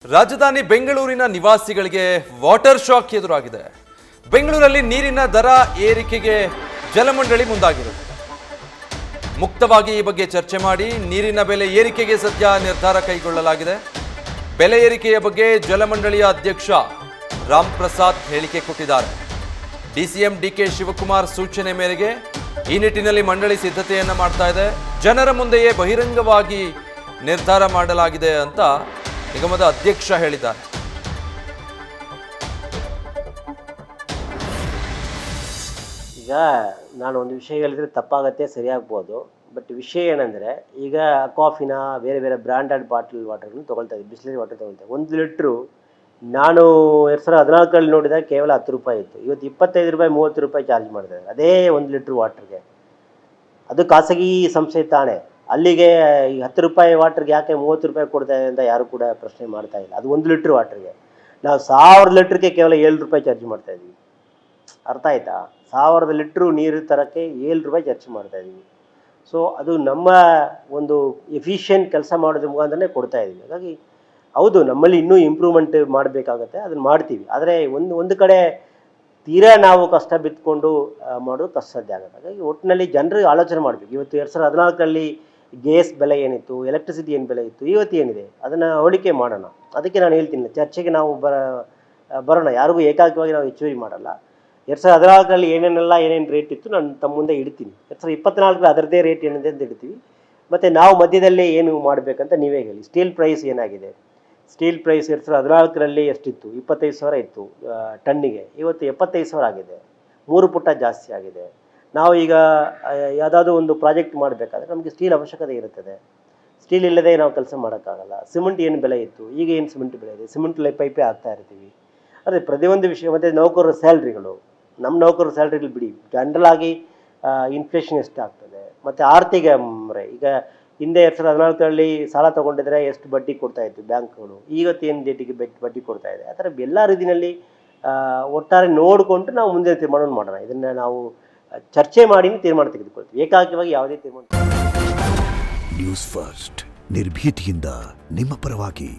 ರಾಜಧಾನಿ ಬೆಂಗಳೂರಿನ ನಿವಾಸಿಗಳಿಗೆ ವಾಟರ್ ಶಾಕ್ ಎದುರಾಗಿದೆ. ಬೆಂಗಳೂರಲ್ಲಿ ನೀರಿನ ದರ ಏರಿಕೆಗೆ ಜಲಮಂಡಳಿ ಮುಂದಾಗಿರುತ್ತೆ. ಮುಕ್ತವಾಗಿ ಈ ಬಗ್ಗೆ ಚರ್ಚೆ ಮಾಡಿ ನೀರಿನ ಬೆಲೆ ಏರಿಕೆಗೆ ಸದ್ಯ ನಿರ್ಧಾರ ಕೈಗೊಳ್ಳಲಾಗಿದೆ. ಬೆಲೆ ಏರಿಕೆಯ ಬಗ್ಗೆ ಜಲಮಂಡಳಿಯ ಅಧ್ಯಕ್ಷ ರಾಮ್ ಪ್ರಸಾದ್ ಹೇಳಿಕೆ ಕೊಟ್ಟಿದ್ದಾರೆ. ಡಿಸಿಎಂ ಡಿಕೆ ಶಿವಕುಮಾರ್ ಸೂಚನೆ ಮೇರೆಗೆ ಈ ನಿಟ್ಟಿನಲ್ಲಿ ಮಂಡಳಿ ಸಿದ್ಧತೆಯನ್ನ ಮಾಡ್ತಾ ಇದೆ. ಜನರ ಮುಂದೆಯೇ ಬಹಿರಂಗವಾಗಿ ನಿರ್ಧಾರ ಮಾಡಲಾಗಿದೆ ಅಂತ ನಿಗಮದ ಅಧ್ಯಕ್ಷ ಹೇಳಿದ್ದಾರೆ. ಈಗ ನಾನು ಒಂದು ವಿಷಯ ಹೇಳಿದ್ರೆ ತಪ್ಪಾಗತ್ತೆ, ಸರಿಯಾಗ್ಬೋದು. ಬಟ್ ವಿಷಯ ಏನಂದರೆ, ಈಗ ಕಾಫಿನ ಬೇರೆ ಬೇರೆ ಬ್ರ್ಯಾಂಡೆಡ್ ಬಾಟಲ್ ವಾಟರ್ಗಳನ್ನ ತೊಗೊಳ್ತಾ ಇದ್ದೀವಿ, ಬಿಸ್ಲರಿ ವಾಟರ್ ತೊಗೊಳ್ತಾ 1 ಲೀಟ್ರು ನಾನು 2014 ನೋಡಿದಾಗ ಕೇವಲ 10 ರೂಪಾಯಿ ಇತ್ತು. ಇವತ್ತು 25 ರೂಪಾಯಿ 30 ರೂಪಾಯಿ ಚಾರ್ಜ್ ಮಾಡ್ತಾರೆ ಅದೇ 1 ಲೀಟ್ರ್ ವಾಟರ್ಗೆ. ಅದು ಖಾಸಗಿ ಸಂಸ್ಥೆ ತಾನೇ. ಅಲ್ಲಿಗೆ ಈ 10 ರೂಪಾಯಿ ವಾಟರ್ಗೆ ಯಾಕೆ 30 ರೂಪಾಯಿ ಕೊಡ್ತಾರೆ ಅಂತ ಯಾರು ಕೂಡ ಪ್ರಶ್ನೆ ಮಾಡ್ತಾ ಇಲ್ಲ. ಅದು 1 ಲೀಟ್ರ್ ವಾಟರ್ಗೆ ನಾವು 1000 ಲೀಟ್ರಿಗೆ ಕೇವಲ 7 ರೂಪಾಯಿ ಚಾರ್ಜ್ ಮಾಡ್ತಾ ಇದ್ದೀವಿ. ಅರ್ಥ ಆಯ್ತಾ? 1000 ಲೀಟ್ರು ನೀರು ತರೋಕ್ಕೆ 7 ರೂಪಾಯಿ ಚಾರ್ಜ್ ಮಾಡ್ತಾ ಇದ್ದೀವಿ. ಸೊ ಅದು ನಮ್ಮ ಒಂದು ಎಫಿಷಿಯೆಂಟ್ ಕೆಲಸ ಮಾಡೋದ್ರ ಮುಖಾಂತರನೇ ಕೊಡ್ತಾ ಇದ್ದೀವಿ. ಹಾಗಾಗಿ ಹೌದು, ನಮ್ಮಲ್ಲಿ ಇನ್ನೂ ಇಂಪ್ರೂವ್ಮೆಂಟ್ ಮಾಡಬೇಕಾಗತ್ತೆ, ಅದನ್ನು ಮಾಡ್ತೀವಿ. ಆದರೆ ಒಂದು ಕಡೆ ತೀರಾ ನಾವು ಕಷ್ಟ ಬಿತ್ಕೊಂಡು ಮಾಡೋದು ಕಷ್ಟ ಸಾಧ್ಯ ಆಗುತ್ತೆ. ಹಾಗಾಗಿ ಒಟ್ಟಿನಲ್ಲಿ ಜನರಿಗೆ ಆಲೋಚನೆ ಮಾಡಬೇಕು. ಇವತ್ತು 2014 ಗ್ಯಾಸ್ ಬೆಲೆ ಏನಿತ್ತು, ಎಲೆಕ್ಟ್ರಿಸಿಟಿ ಏನು ಬೆಲೆ ಇತ್ತು, ಇವತ್ತು ಏನಿದೆ ಅದನ್ನು ಹೋಲಿಕೆ ಮಾಡೋಣ. ಅದಕ್ಕೆ ನಾನು ಹೇಳ್ತೀನಿ, ಚರ್ಚೆಗೆ ನಾವು ಬರೋಣ. ಯಾರಿಗೂ ಏಕಾಗ್ರವಾಗಿ ನಾವು ಹೆಚ್ಚುವರಿ ಮಾಡಲ್ಲ. 2014 ಏನೇನು ರೇಟ್ ಇತ್ತು ನಾನು ತಮ್ಮ ಮುಂದೆ ಇಡ್ತೀನಿ. 2024 ಅದರದ್ದೇ ರೇಟ್ ಏನಿದೆ ಅಂತ ಇಡ್ತೀವಿ. ಮತ್ತು ನಾವು ಮಧ್ಯದಲ್ಲಿ ಏನು ಮಾಡಬೇಕಂತ ನೀವೇ ಹೇಳಿ. ಸ್ಟೀಲ್ ಪ್ರೈಸ್ ಏನಾಗಿದೆ? ಸ್ಟೀಲ್ ಪ್ರೈಸ್ 2014 ಎಷ್ಟಿತ್ತು? 25,000 ಇತ್ತು ಟನ್ನಿಗೆ. ಇವತ್ತು 75,000 ಆಗಿದೆ. 3 ಪುಟ್ಟ ಜಾಸ್ತಿ ಆಗಿದೆ. ನಾವು ಈಗ ಯಾವುದಾದ್ರೂ ಒಂದು ಪ್ರಾಜೆಕ್ಟ್ ಮಾಡಬೇಕಾದ್ರೆ ನಮಗೆ ಸ್ಟೀಲ್ ಅವಶ್ಯಕತೆ ಇರುತ್ತದೆ. ಸ್ಟೀಲ್ ಇಲ್ಲದೆ ನಾವು ಕೆಲಸ ಮಾಡೋಕ್ಕಾಗಲ್ಲ. ಸಿಮೆಂಟ್ ಏನು ಬೆಲೆ ಇತ್ತು, ಈಗ ಏನು ಸಿಮೆಂಟ್ ಬೆಲೆ ಇದೆ? ಸಿಮೆಂಟ್ ಪೈಪೇ ಹಾಕ್ತಾ ಇರ್ತೀವಿ. ಅದೇ ಪ್ರತಿಯೊಂದು ವಿಷಯ. ಮತ್ತು ನೌಕರರ ಸ್ಯಾಲ್ರಿಗಳು, ನಮ್ಮ ನೌಕರರ ಸ್ಯಾಲ್ರಿಗಳು ಬಿಡಿ, ಜನರಲ್ ಆಗಿ ಇನ್ಫ್ಲೇಷನ್ ಎಷ್ಟಾಗ್ತದೆ, ಮತ್ತು ಆರ್ಥಿಕ ಮೊರೆ. ಈಗ ಹಿಂದೆ 2014 ಸಾಲ ತೊಗೊಂಡಿದ್ರೆ ಎಷ್ಟು ಬಡ್ಡಿ ಕೊಡ್ತಾಯಿತ್ತು ಬ್ಯಾಂಕ್ಗಳು, ಇವತ್ತು ಏನು ಡೇಟಿಗೆ ಬಡ್ಡಿ ಕೊಡ್ತಾ ಇದೆ. ಆ ಥರ ಎಲ್ಲ ರೀತಿಯಲ್ಲಿ ಒಟ್ಟಾರೆ ನೋಡಿಕೊಂಡು ನಾವು ಮುಂದೆ ತೀರ್ಮಾನ ಮಾಡೋಣ. ಇದನ್ನು ನಾವು ಚರ್ಚೆ ಮಾಡಿ ತೀರ್ಮಾನ ತೆಗೆದುಕೊಳ್ತೀವಿ. ಏಕಾಗ್ರವಾಗಿ ಯಾವುದೇ ತೀರ್ಮಾನ. ನ್ಯೂಸ್ ಫಸ್ಟ್, ನಿರ್ಭೀತಿಯಿಂದ ನಿಮ್ಮ ಪರವಾಗಿ.